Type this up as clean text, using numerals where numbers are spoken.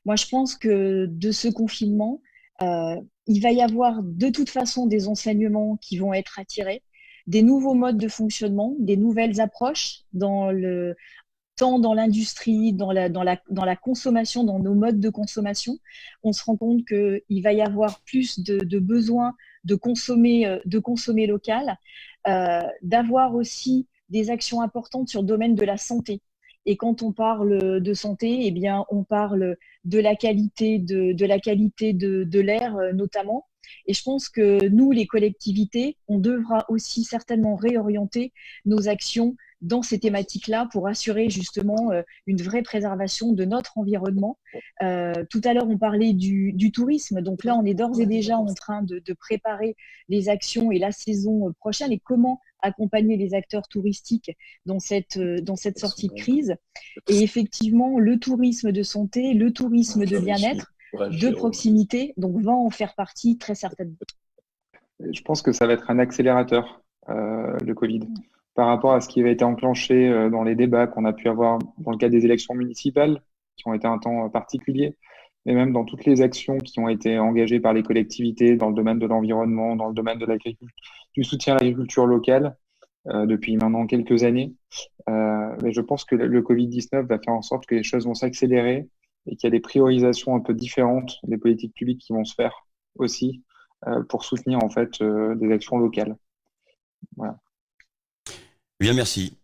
Moi, je pense que de ce confinement, il va y avoir de toute façon des enseignements qui vont être attirés, des nouveaux modes de fonctionnement, des nouvelles approches tant dans l'industrie, dans la consommation, dans nos modes de consommation. On se rend compte qu'il va y avoir plus de besoin de consommer local, d'avoir aussi des actions importantes sur le domaine de la santé. Et quand on parle de santé, eh bien, on parle de la qualité de l'air notamment. Et je pense que nous, les collectivités, on devra aussi certainement réorienter nos actions dans ces thématiques-là pour assurer justement une vraie préservation de notre environnement. Tout à l'heure, on parlait du tourisme. Donc là, on est d'ores et déjà en train de préparer les actions et la saison prochaine et comment accompagner les acteurs touristiques dans cette sortie de crise. Et effectivement, le tourisme de santé, le tourisme de bien-être, de proximité, donc va en faire partie très certainement. Je pense que ça va être un accélérateur, le Covid, par rapport à ce qui avait été enclenché dans les débats qu'on a pu avoir dans le cadre des élections municipales, qui ont été un temps particulier, mais même dans toutes les actions qui ont été engagées par les collectivités dans le domaine de l'environnement, dans le domaine de l'agriculture, du soutien à l'agriculture locale, depuis maintenant quelques années. Mais je pense que le Covid-19 va faire en sorte que les choses vont s'accélérer et qu'il y a des priorisations un peu différentes des politiques publiques qui vont se faire aussi pour soutenir en fait des actions locales. Voilà. Bien, merci.